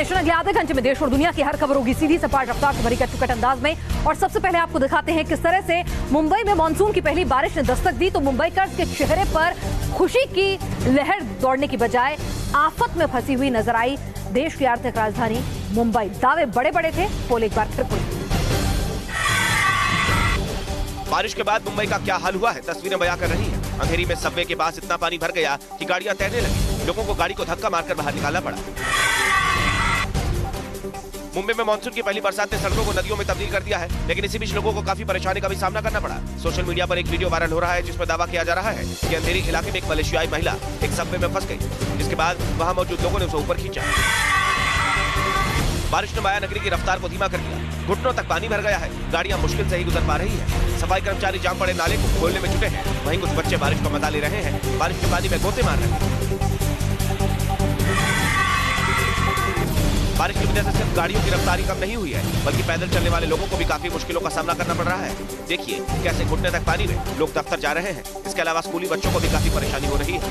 Nation अगले आधे घंटे में देश और दुनिया की हर खबर होगी सीधी सपाट रफ्तार से भरी कट अंदाज में। और सबसे पहले आपको दिखाते हैं किस तरह से मुंबई में मानसून की पहली बारिश ने दस्तक दी तो मुंबईकर्स के चेहरे पर खुशी की लहर दौड़ने की बजाय आफत में फंसी हुई नजर आई। देश की आर्थिक राजधानी मुंबई, दावे बड़े बड़े थे, पोल एक बार फिर खुल। बारिश के बाद मुंबई का क्या हाल हुआ है तस्वीरें बयां कर रही है। अंधेरी में सबवे के पास इतना पानी भर गया कि गाड़ियां तैरने लगी, लोगों को गाड़ी को धक्का मारकर बाहर निकालना पड़ा। मुंबई में मानसून की पहली बरसात ने सड़कों को नदियों में तब्दील कर दिया है, लेकिन इसी बीच लोगों को काफी परेशानी का भी सामना करना पड़ा। सोशल मीडिया पर एक वीडियो वायरल हो रहा है जिसमें दावा किया जा रहा है कि अंधेरी इलाके में एक मलेशियाई महिला एक सबवे में फंस गई, जिसके बाद वहां मौजूद लोगों ने उसे ऊपर खींचा। बारिश ने माया नगरी की रफ्तार को धीमा कर दिया, घुटनों तक पानी भर गया है, गाड़ियां मुश्किल से ही गुजर पा रही है। सफाई कर्मचारी जाम पड़े नाले को खोलने में जुटे हैं, वहीं कुछ बच्चे बारिश का मजा ले रहे हैं, बारिश के पानी में गोते मार रहे हैं। बारिश की वजह से सिर्फ गाड़ियों की रफ्तारी कम नहीं हुई है, बल्कि पैदल चलने वाले लोगों को भी काफी मुश्किलों का सामना करना पड़ रहा है। देखिए कैसे घुटने तक पानी में लोग दफ्तर जा रहे हैं। इसके अलावा स्कूली बच्चों को भी काफी परेशानी हो रही है।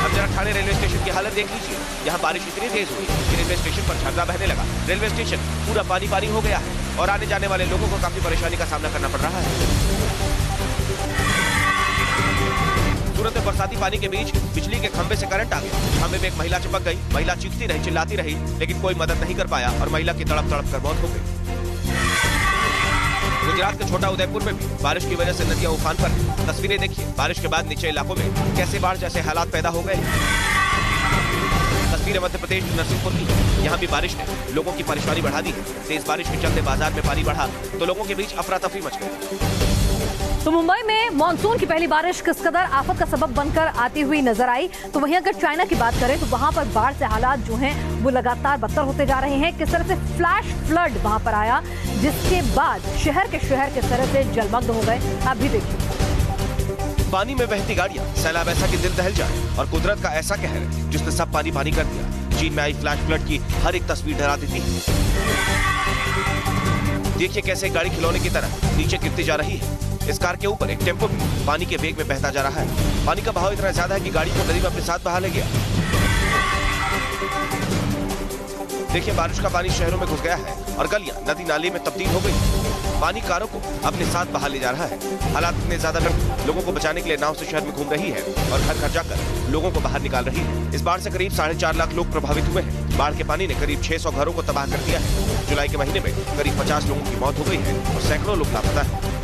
अब जरा ठाणे रेलवे स्टेशन की हालत देख लीजिए। यहाँ बारिश इतनी तेज हुई कि रेलवे स्टेशन पर झरना बहने लगा। रेलवे स्टेशन पूरा पानी पानी हो गया है और आने जाने वाले लोगों को काफी परेशानी का सामना करना पड़ रहा है। सूरत में बरसाती पानी के बीच बिजली के खंभे से करंट आ गया। खंभे में एक महिला चिपक गई। महिला चीखती रही, चिल्लाती रही, लेकिन कोई मदद नहीं कर पाया और महिला की तड़प तड़प कर मौत हो गई। गुजरात के छोटा उदयपुर में भी बारिश की वजह से नदियां उफान पर हैं। तस्वीरें देखिए, बारिश के बाद नीचे इलाकों में कैसे बाढ़ जैसे हालात पैदा हो गए। तस्वीरें मध्य प्रदेश के नरसिंहपुर की। यहाँ भी बारिश ने लोगों की परेशानी बढ़ा दी है। तेज बारिश के चलते बाजार में पानी बढ़ा तो लोगों के बीच अफरा तफरी मच गई। तो मुंबई में मानसून की पहली बारिश किस कदर आफत का सबब बनकर आती हुई नजर आई। तो वहीं अगर चाइना की बात करें तो वहां पर बाढ़ से हालात जो हैं वो लगातार बदतर होते जा रहे हैं। किस तरह से फ्लैश फ्लड वहां पर आया, जिसके बाद शहर किस तरह से जलमग्न हो गए, आप भी देखिए। पानी में बहती गाड़ियां, सैलाब ऐसा कि दिल दहल जाए और कुदरत का ऐसा कहर जिसने सब पानी पानी कर दिया। चीन में आई फ्लैश फ्लड की हर एक तस्वीर डरा देती है। देखिए कैसे गाड़ी खिलौने की तरह नीचे गिरती जा रही है। इस कार के ऊपर एक टेम्पो भी पानी के वेग में बहता जा रहा है। पानी का बहाव इतना ज्यादा है कि गाड़ी को नदी में अपने साथ बहा ले गया। देखिए बारिश का पानी शहरों में घुस गया है और गलियां नदी नाले में तब्दील हो गई। पानी कारों को अपने साथ बहा ले जा रहा है। हालात इतने ज्यादा गर्म, लोगों को बचाने के लिए नाव से शहर में घूम रही है और घर घर जाकर लोगों को बाहर निकाल रही है। इस बाढ़ से करीब 4.5 लाख लोग प्रभावित हुए हैं। बाढ़ के पानी ने करीब 600 घरों को तबाह कर दिया है। जुलाई के महीने में करीब 50 लोगों की मौत हो गई है और सैकड़ों लोग लापता है।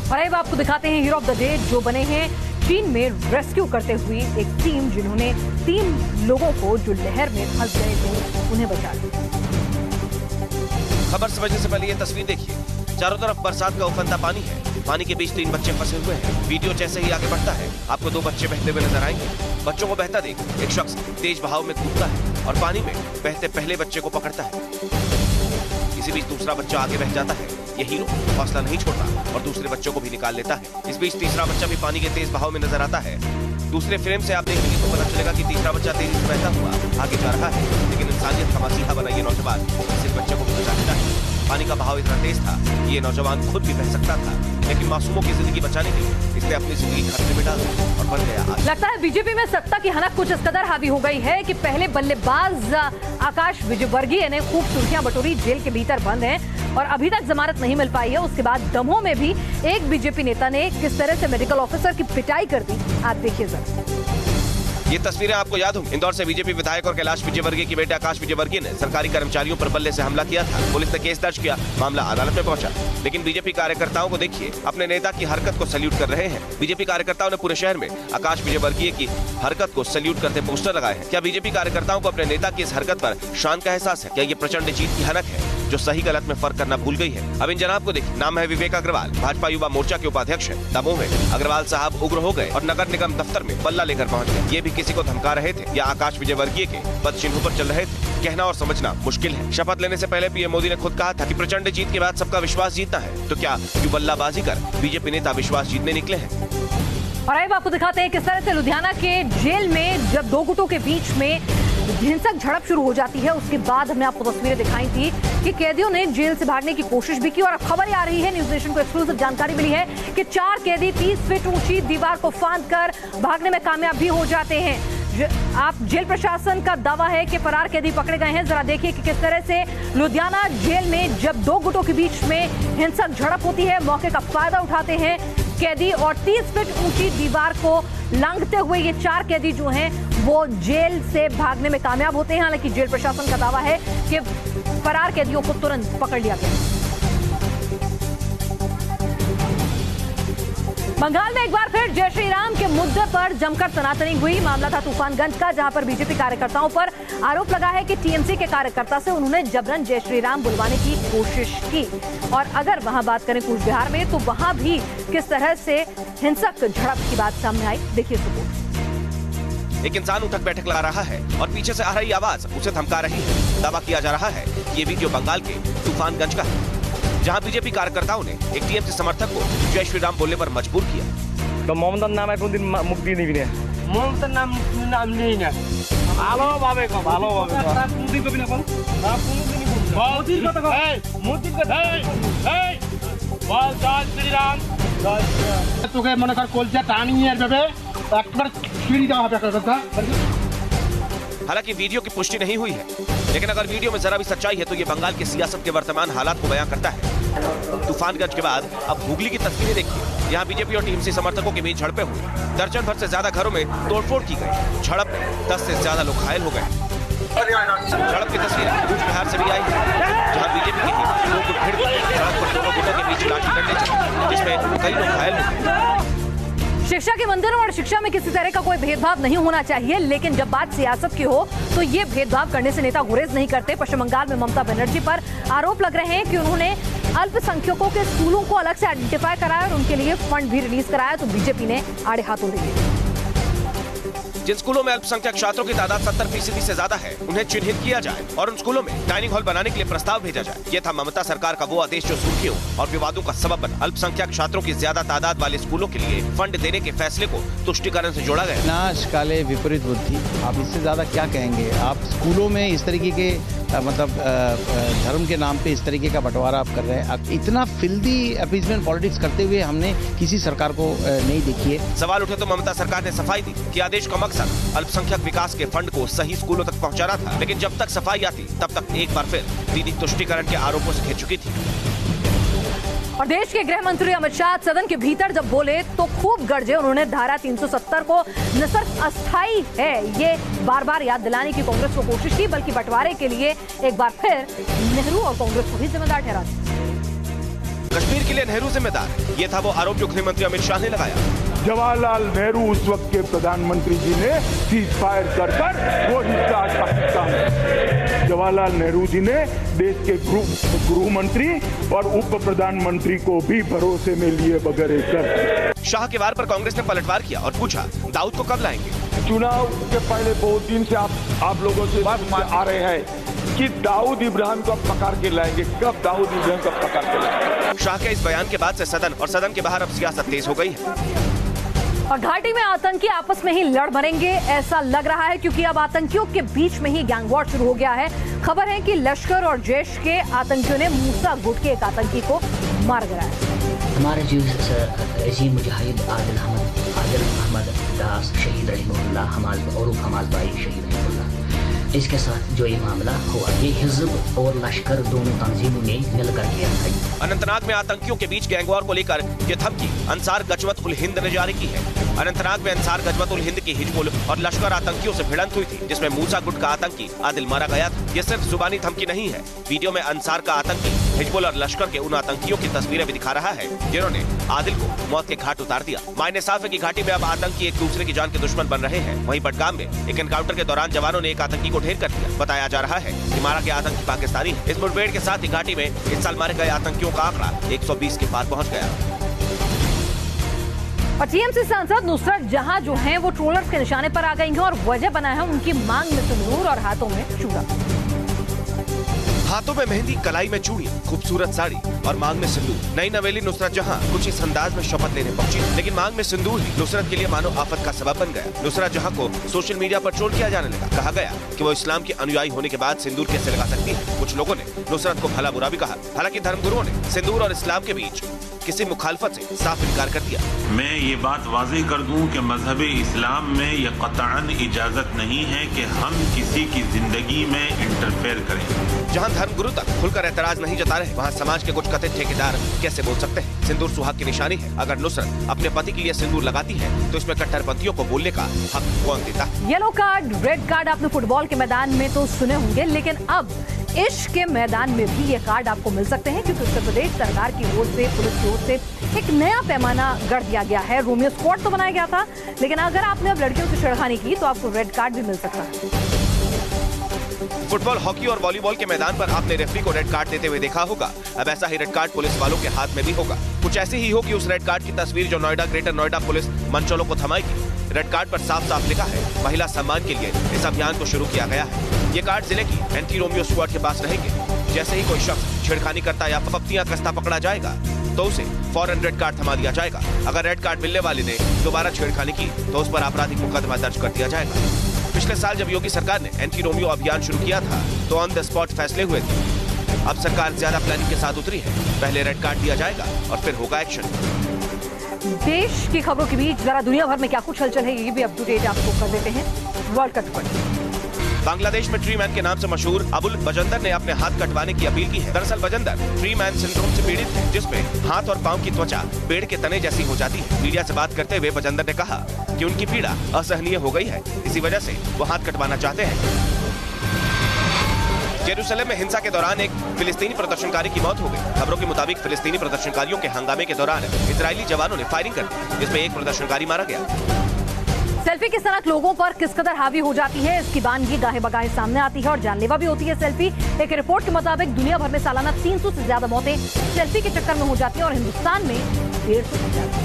और अब आपको दिखाते हैं हीरो ऑफ द डे जो बने हैं चीन में रेस्क्यू करते हुए एक टीम, जिन्होंने 3 लोगों को जो लहर में फंस गए थे उन्हें बचा लिया। खबर समझने से पहले ये तस्वीर देखिए। चारों तरफ बरसात का उफनता पानी है। पानी के बीच 3 बच्चे फंसे हुए हैं। वीडियो जैसे ही आगे बढ़ता है आपको 2 बच्चे बहते हुए नजर आएंगे। बच्चों को बहता देख एक शख्स तेज बहाव में कूदता है और पानी में बहते पहले बच्चे को पकड़ता है। इसी बीच दूसरा बच्चा आगे बह जाता है। ये हीरो हौसला नहीं छोड़ता और दूसरे बच्चों को भी निकाल लेता है। इस बीच तीसरा बच्चा भी पानी के तेज बहाव में नजर आता है। दूसरे फ्रेम से आप देखेंगे तो पता चलेगा कि तीसरा बच्चा तेजी से बहता हुआ आगे जा रहा है, लेकिन इंसानियत का मसीहा बना ये नौजवान इस बच्चे को भी बचा लेता है। पानी का बहाव इतना तेज था कि ये नौजवान खुद भी बह सकता था, लेकिन मासूमों की जिंदगी बचाने के लिए इसने अपनी जिंदगी खतरे में डाल दी और बन गया आज। लगता है बीजेपी में सत्ता की हनक कुछ इस कदर हावी हो गई है कि पहले बल्लेबाज आकाश विजयवर्गीय ने खूब सुर्खियां बटोरी, जेल के भीतर बंद हैं और अभी तक जमानत नहीं मिल पाई है। उसके बाद दमोह में भी एक बीजेपी नेता ने किस तरह से मेडिकल ऑफिसर की पिटाई कर दी, आप देखिए जरा। ये तस्वीरें आपको याद होंगी। इंदौर से बीजेपी विधायक और कैलाश विजयवर्गीय के बेटे आकाश विजयवर्गीय ने सरकारी कर्मचारियों पर बल्ले से हमला किया था। पुलिस ने केस दर्ज किया, मामला अदालत में पहुंचा, लेकिन बीजेपी कार्यकर्ताओं को देखिए अपने नेता की हरकत को सैल्यूट कर रहे हैं। बीजेपी कार्यकर्ताओं ने पूरे शहर में आकाश विजयवर्गीय की हरकत को सैल्यूट करते पोस्टर लगाए हैं। क्या बीजेपी कार्यकर्ताओं को अपने नेता की इस हरकत पर शान का एहसास है? क्या ये प्रचंड जीत की हनक है जो सही गलत में फर्क करना भूल गई है? अब इन जनाब को देखिए। नाम है विवेक अग्रवाल, भाजपा युवा मोर्चा के उपाध्यक्ष है। दमोह में अग्रवाल साहब उग्र हो गए और नगर निगम दफ्तर में बल्ला लेकर पहुंच गए। ये भी किसी को धमका रहे थे या आकाश विजयवर्गीय के पद चिन्हों पर चल रहे थे, कहना और समझना मुश्किल है। शपथ लेने से पहले पीएम मोदी ने खुद कहा था कि प्रचंड जीत के बाद सबका विश्वास जीतना है, तो क्या यूं बल्लाबाजी कर बीजेपी नेता विश्वास जीतने निकले हैं? और अब आपको दिखाते हैं किस तरह से लुधियाना के जेल में जब 2 गुटों के बीच में हिंसक झड़प शुरू हो जाती है, उसके बाद हमने आपको तस्वीरें दिखाई थी कि कैदियों ने जेल से भागने की कोशिश भी की। और अब खबर आ रही है, न्यूज नेशन को एक्सक्लूसिव जानकारी मिली है कि 4 कैदी 30 फीट ऊंची दीवार को फांद कर भागने में कामयाब भी हो जाते हैं। आप जेल प्रशासन का दावा है कि फरार कैदी पकड़े गए हैं। जरा देखिए कि किस तरह से लुधियाना जेल में जब दो गुटों के बीच में हिंसक झड़प होती है, मौके का फायदा उठाते हैं कैदी और 30 फीट ऊंची दीवार को लांघते हुए ये 4 कैदी जो हैं वो जेल से भागने में कामयाब होते हैं। हालांकि जेल प्रशासन का दावा है कि फरार कैदियों को तुरंत पकड़ लिया गया। बंगाल में एक बार फिर जय श्री राम के मुद्दे पर जमकर सनातनी हुई। मामला था तूफानगंज का, जहां पर बीजेपी कार्यकर्ताओं पर आरोप लगा है कि टीएमसी के कार्यकर्ता से उन्होंने जबरन जय श्री राम बुलवाने की कोशिश की। और अगर वहां बात करें कूच बिहार में, तो वहां भी किस तरह से हिंसक झड़प की बात सामने आई, देखिए रिपोर्ट। एक इंसान उठक बैठक लगा रहा है और पीछे से आ रही आवाज उसे धमका रही है। दावा किया जा रहा है ये वीडियो बंगाल के तूफानगंज का है, जहां बीजेपी कार्यकर्ताओं ने एक टीएमसी समर्थक को जय श्री राम बोलने पर मजबूर किया। तो ममतार नाम है कोनदिन मुक्ति नहीं बिना ममतार नाम नहीं ना ভালো ভাবে কো তার কোনদিন কবি না কোন না কোনদিনই বলবো মোদির কথা কো মোদির কথা এই বল জয় শ্রী রাম তোকে মনে কর কলজা টানিয়ে আসবে একবার ছিড়ি দেওয়া হবে কথা। हालांकि वीडियो की पुष्टि नहीं हुई है, लेकिन अगर वीडियो में जरा भी सच्चाई है तो ये बंगाल की सियासत के वर्तमान हालात को बयां करता है। तूफानगंज के बाद अब हुगली की तस्वीरें देखिए। यहाँ बीजेपी और टीएमसी समर्थकों के बीच झड़पें हुई, दर्जन भर से ज्यादा घरों में तोड़फोड़ की गई। झड़प में 10 से ज्यादा लोग घायल हो गए। झड़प की तस्वीरें कूच बिहार से भी आई है, जहाँ बीजेपी के लोग भीड़ सड़क पर दोनों गुटों के बीच लाठी डंडे चले, जिसमें कई लोग घायल हो गए। शिक्षा के मंदिरों और शिक्षा में किसी तरह का कोई भेदभाव नहीं होना चाहिए, लेकिन जब बात सियासत की हो तो ये भेदभाव करने से नेता गुरेज नहीं करते। पश्चिम बंगाल में ममता बनर्जी पर आरोप लग रहे हैं कि उन्होंने अल्पसंख्यकों के स्कूलों को अलग से आइडेंटिफाई कराया और उनके लिए फंड भी रिलीज कराया, तो बीजेपी ने आड़े हाथों ले लिया। जिन स्कूलों में अल्पसंख्यक छात्रों की तादाद 70% से ज्यादा है, उन्हें चिन्हित किया जाए और उन स्कूलों में डाइनिंग हॉल बनाने के लिए प्रस्ताव भेजा जाए। ये था ममता सरकार का वो आदेश जो सुर्खियों और विवादों का सबब बना। अल्पसंख्यक छात्रों की ज्यादा तादाद वाले स्कूलों के लिए फंड देने के फैसले को तुष्टिकरण से जोड़ा गया। नाश काले विपरीत बुद्धि, आप इससे ज्यादा क्या कहेंगे। आप स्कूलों में इस तरीके के मतलब धर्म के नाम पे इस तरीके का बंटवारा आप कर रहे हैं। इतना फिल्दी अपीजमेंट पॉलिटिक्स करते हुए हमने किसी सरकार को नहीं देखी है। सवाल उठे तो ममता सरकार ने सफाई दी कि आदेश का मकसद अल्पसंख्यक विकास के फंड को सही स्कूलों तक पहुंचाना था, लेकिन जब तक सफाई आती तब तक एक बार फिर दीदी तुष्टिकरण के आरोपों से घिर चुकी थी। और देश के गृह मंत्री अमित शाह सदन के भीतर जब बोले तो खूब गरजे। उन्होंने धारा 370 को न सिर्फ अस्थायी है ये बार बार याद दिलाने की कांग्रेस को कोशिश की, बल्कि बंटवारे के लिए एक बार फिर नेहरू और कांग्रेस को भी जिम्मेदार ठहरा दिया। कश्मीर के लिए नेहरू जिम्मेदार, ये था वो आरोप जो गृह मंत्री अमित शाह ने लगाया। जवाहरलाल नेहरू उस वक्त के प्रधानमंत्री जी ने सीज फायर कर वो हिस्सा पाकिस्तान। जवाहरलाल नेहरू जी ने देश के गृह मंत्री और उप प्रधानमंत्री को भी भरोसे में लिए बगैर कर। शाह के वार पर कांग्रेस ने पलटवार किया और पूछा दाऊद को कब लाएंगे। चुनाव के पहले बहुत दिन से आप लोगों से बात आ रहे हैं कि दाऊद इब्राहिम को पकड़ के लाएंगे, कब दाऊद इब्राहिम को पकड़ के लाएंगे। शाह के इस बयान के बाद से सदन और सदन के बाहर अब सियासत तेज हो गई है। और घाटी में आतंकी आपस में ही लड़ मरेंगे ऐसा लग रहा है, क्योंकि अब आतंकियों के बीच में ही गैंग वॉर शुरू हो गया है। खबर है कि लश्कर और जैश के आतंकियों ने मूसा गुट के एक आतंकी को मार गिराया। हमारे जो अजीम मुजाहिद आदिल अहमद दास शहीद रहमतुल्लाह और हमाज भाई शहीद रहमतुल्लाह, इसके साथ जो ये मामला हुआ, ये हिज़्ब और लश्कर दोनों तंजीमों ने मिलकर किया था। अनंतनाग में आतंकियों के बीच गैंगवॉर को लेकर ये धमकी अंसार गजवत उल हिंद ने जारी की है। अनंतनाग में अंसार गजवत उल हिंद की हिजबुल और लश्कर आतंकियों से भिड़ंत हुई थी, जिसमें मूसा गुट का आतंकी आदिल मारा गया था। ये सिर्फ जुबानी धमकी नहीं है, वीडियो में अंसार का आतंकी हिजबुल और लश्कर के उन आतंकियों की तस्वीरें भी दिखा रहा है जिन्होंने आदिल को मौत के घाट उतार दिया। मायने साफ है कि घाटी में अब आतंकी एक दूसरे की जान के दुश्मन बन रहे हैं। वहीं बडगाम में एक एनकाउंटर के दौरान जवानों ने एक आतंकी को ढेर कर दिया। बताया जा रहा है कि मारा गया आतंकी पाकिस्तानी है। इस मुठभेड़ के साथ ही घाटी में इस साल मारे गए आतंकियों का आंकड़ा 120 के पार पहुंच गया। और टीएमसी सांसद नुसरत जहां जो हैं वो ट्रोलर्स के निशाने पर आ गई हैं और वजह बना है उनकी मांग में सिंदूर और हाथों में चूड़ा। हाथों में मेहंदी, कलाई में चूड़ी, खूबसूरत साड़ी और मांग में सिंदूर। नई नवेली नुसरत जहां कुछ इस अंदाज में शपथ लेने पहुंची, लेकिन मांग में सिंदूर ही नुसरत के लिए मानो आफत का सबब बन गया। नुसरत जहां को सोशल मीडिया पर ट्रोल किया जाने लगा। कहा गया कि वो इस्लाम की अनुयायी होने के बाद सिंदूर कैसे लगा सकती है। कुछ लोगों ने नुसरत को भला बुरा भी कहा। हालांकि धर्मगुरुओं ने सिंदूर और इस्लाम के बीच किसी मुखालफत से साफ इनकार कर दिया। मैं ये बात वाज़ेह कर दूं कि मजहब इस्लाम में यह कतअन इजाजत नहीं है कि हम किसी की जिंदगी में इंटरफेयर करें। जहां धर्मगुरु तक खुलकर एतराज नहीं जता रहे, वहां समाज के कुछ कथित ठेकेदार कैसे बोल सकते हैं? सिंदूर सुहाग की निशानी है। अगर नुसरत अपने पति के लिए सिंदूर लगाती है तो इसमें कट्टरपंथियों को बोलने का हक कौन देता है? येलो कार्ड, रेड कार्ड आपने फुटबॉल के मैदान में तो सुने होंगे, लेकिन अब इश्क के मैदान में भी ये कार्ड आपको मिल सकते हैं, क्योंकि उत्तर प्रदेश सरकार की ओर से, पुलिस की ओर से एक नया पैमाना गढ़ दिया गया है। रोमियो स्क्वाड तो बनाया गया था, लेकिन अगर आपने अब लड़कियों से छेड़खानी की तो आपको रेड कार्ड भी मिल सकता है। फुटबॉल, हॉकी और वॉलीबॉल के मैदान पर आपने रेफरी को रेड कार्ड देते हुए देखा होगा। अब ऐसा ही रेड कार्ड पुलिस वालों के हाथ में भी होगा। कुछ ऐसी ही होगी उस रेड कार्ड की तस्वीर जो नोएडा ग्रेटर नोएडा पुलिस मंचोलों को थमाएगी। रेड कार्ड पर साफ साफ लिखा है, महिला सम्मान के लिए इस अभियान को शुरू किया गया है। ये कार्ड जिले की एंटी रोमियो स्क्वाड के पास रहेंगे। जैसे ही कोई शख्स छेड़खानी करता या पप्तियां कसता पकड़ा जाएगा तो उसे फौरन रेड कार्ड थमा दिया जाएगा। अगर रेड कार्ड मिलने वाले ने दोबारा छेड़खानी की तो उस पर आपराधिक मुकदमा दर्ज कर दिया जाएगा। पिछले साल जब योगी सरकार ने एंटी रोमियो अभियान शुरू किया था तो ऑन द स्पॉट फैसले हुए थे। अब सरकार ज्यादा प्लानिंग के साथ उतरी है। पहले रेड कार्ड दिया जाएगा और फिर होगा एक्शन। देश की खबरों के बीच जरा दुनिया भर में क्या कुछ हलचल है ये भी अप टू डेट आपको कर देते हैं। वर्ल्ड कप पर बांग्लादेश में ट्री मैन के नाम से मशहूर अबुल बजंदर ने अपने हाथ कटवाने की अपील की है। दरअसल बजंदर ट्री मैन सिंड्रोम से पीड़ित है, जिसमें हाथ और पांव की त्वचा पेड़ के तने जैसी हो जाती है। मीडिया से बात करते हुए बजंदर ने कहा कि उनकी पीड़ा असहनीय हो गई है, इसी वजह से वो हाथ कटवाना चाहते हैं। जेरूसलम में हिंसा के दौरान एक फिलिस्तीनी प्रदर्शनकारी की मौत हो गई। खबरों के मुताबिक फिलिस्तीनी प्रदर्शनकारियों के हंगामे के दौरान इजरायली जवानों ने फायरिंग कर दी, जिसमें एक प्रदर्शनकारी मारा गया। सेल्फी की सनक लोगों पर किस कदर हावी हो जाती है, इसकी बानगी गाहे बगाहे सामने आती है और जानलेवा भी होती है सेल्फी। एक रिपोर्ट के मुताबिक दुनिया भर में सालाना 300 से ज्यादा मौतें सेल्फी के चक्कर में हो जाती हैं और हिंदुस्तान में 150 हो जाती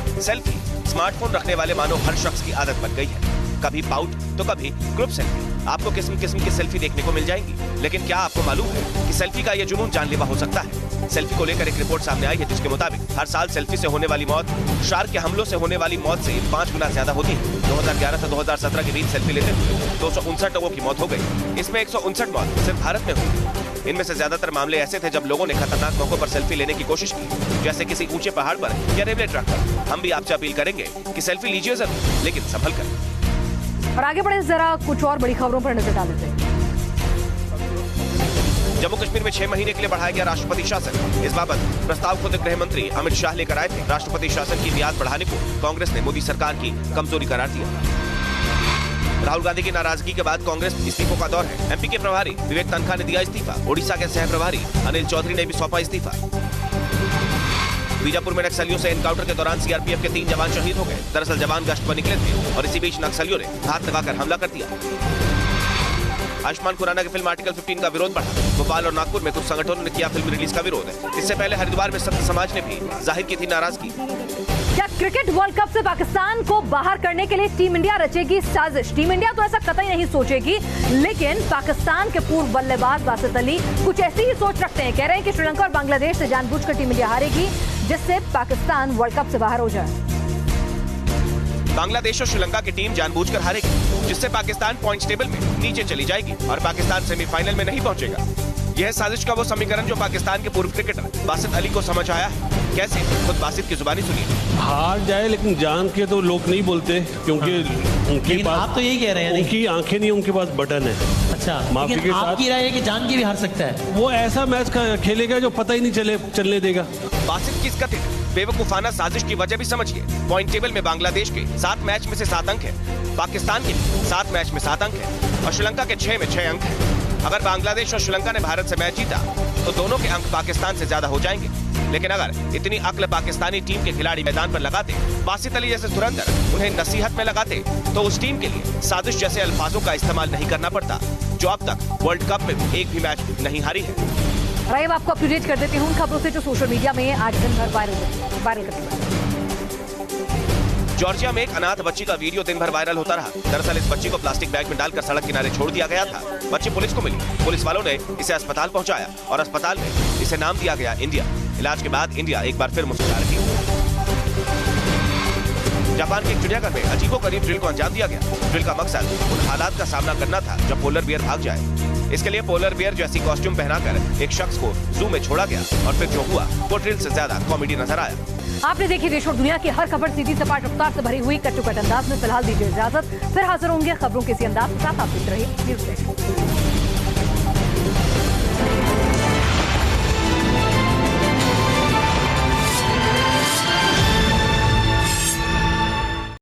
है। सेल्फी स्मार्टफोन रखने वाले मानो हर शख्स की आदत बन गई है। कभी पाउट तो कभी ग्रुप सेल्फी। आपको किस्म किस्म की सेल्फी देखने को मिल जाएंगी, लेकिन क्या आपको मालूम है कि सेल्फी का ये जुनून जानलेवा हो सकता है? सेल्फी को लेकर एक रिपोर्ट सामने आई है, जिसके मुताबिक हर साल सेल्फी से होने वाली मौत शार्क के हमलों से होने वाली मौत से 5 गुना ज्यादा होती है। 2011 से 2017 के बीच सेल्फी लेते हुए 259 लोगों की मौत हो गई। इसमें 159 मौत सिर्फ भारत में हुई। इनमें से ज्यादातर मामले ऐसे थे जब लोगों ने खतरनाक मौकों पर सेल्फी लेने की कोशिश की, जैसे किसी ऊंचे पहाड़ पर या रेलवे ट्रैक पर। हम भी आपसे अपील करेंगे कि सेल्फी लीजिए जरूर, लेकिन संभल कर। और आगे बढ़े जरा कुछ और बड़ी खबरों पर नजर डाल लेते हैं। जम्मू कश्मीर में 6 महीने के लिए बढ़ाया गया राष्ट्रपति शासन। इस बाबत प्रस्ताव खुद गृह मंत्री अमित शाह लेकर आए थे। राष्ट्रपति शासन की मियाद बढ़ाने को कांग्रेस ने मोदी सरकार की कमजोरी करार दिया। राहुल गांधी की नाराजगी के बाद कांग्रेस इस्तीफों का दौर है। एमपी के प्रभारी विवेक तनखा ने दिया इस्तीफा। ओडिशा के सह प्रभारी अनिल चौधरी ने भी सौंपा इस्तीफा। बीजापुर में नक्सलियों से एनकाउंटर के दौरान सीआरपीएफ के 3 जवान शहीद हो गए। दरअसल जवान गश्त पर निकले थे और इसी बीच नक्सलियों ने घात लगाकर हमला कर दिया। आयुष्मान खुराना की फिल्म आर्टिकल 15 का विरोध बढ़ा। भोपाल और नागपुर में कुछ संगठनों ने किया फिल्म रिलीज का विरोध। इससे पहले हरिद्वार में संत समाज ने भी जाहिर की थी नाराजगी। क्या क्रिकेट वर्ल्ड कप से पाकिस्तान को बाहर करने के लिए टीम इंडिया रचेगी साजिश? टीम इंडिया तो ऐसा कतई नहीं सोचेगी, लेकिन पाकिस्तान के पूर्व बल्लेबाज बासित अली कुछ ऐसी ही सोच रखते हैं। कह रहे हैं कि श्रीलंका और बांग्लादेश से जानबूझकर टीम इंडिया हारेगी, जिससे पाकिस्तान वर्ल्ड कप से बाहर हो जाए। बांग्लादेश और श्रीलंका की टीम जानबूझकर हारेगी, जिससे पाकिस्तान पॉइंट्स टेबल में नीचे चली जाएगी और पाकिस्तान सेमीफाइनल में नहीं पहुंचेगा। यह साजिश का वो समीकरण जो पाकिस्तान के पूर्व क्रिकेटर बासित अली को समझ आया है। कैसे, खुद बासित की जुबानी सुनिए। हार जाए लेकिन जान के तो लोग नहीं बोलते, क्योंकि उनके पास, आप तो यही कह रहे हैं, उनकी आंखें नहीं, उनके पास बटन है। अच्छा, माफी के साथ आपकी राय है कि जान के भी हार सकता है। वो ऐसा मैच खेलेगा जो पता ही नहीं चलने देगा। बासित की इस कथित बेवकूफाना साजिश की वजह भी समझिए। पॉइंट टेबल में बांग्लादेश के 7 मैच में से 7 अंक है, पाकिस्तान के 7 मैच में 7 अंक है और श्रीलंका के 6 में 6 अंक है। अगर बांग्लादेश और श्रीलंका ने भारत से मैच जीता तो दोनों के अंक पाकिस्तान से ज्यादा हो जाएंगे। लेकिन अगर इतनी अक्ल पाकिस्तानी टीम के खिलाड़ी मैदान पर लगाते, बासित अली जैसे धुरंधर उन्हें नसीहत में लगाते, तो उस टीम के लिए साजिश जैसे अल्फाजों का इस्तेमाल नहीं करना पड़ता, जो अब तक वर्ल्ड कप में एक भी मैच नहीं हारी है। राइव आपको अपडेट कर देती हूँ खबरों से जो सोशल मीडिया में आज दिन भर वायरल करती है। जॉर्जिया में एक अनाथ बच्ची का वीडियो दिन भर वायरल होता रहा। दरअसल इस बच्ची को प्लास्टिक बैग में डालकर सड़क किनारे छोड़ दिया गया था। बच्ची पुलिस को मिली। पुलिस वालों ने इसे अस्पताल पहुंचाया और अस्पताल में इसे नाम दिया गया इंडिया। इलाज के बाद इंडिया एक बार फिर मुस्कुरा रही है। जापान के एक चिड़ियाघर में अजीबोपोगरीब ड्रिल को अंजाम दिया गया। ड्रिल का मकसद उन हालात का सामना करना था जब पोलर बियर भाग जाए। इसके लिए पोलर बियर जैसी कॉस्ट्यूम पहनाकर एक शख्स को जू में छोड़ा गया और फिर जो हुआ वो ड्रिल से ज्यादा कॉमेडी नजर आया। आपने देखी देश और दुनिया की हर खबर सीधी सपाट रफ्तार से भरी हुई कट्टुकट अंदाज में। फिलहाल दीजिए इजाजत, फिर हाजिर होंगे खबरों के इसी अंदाज के साथ। आप देख रहे हैं न्यूज़ डैश।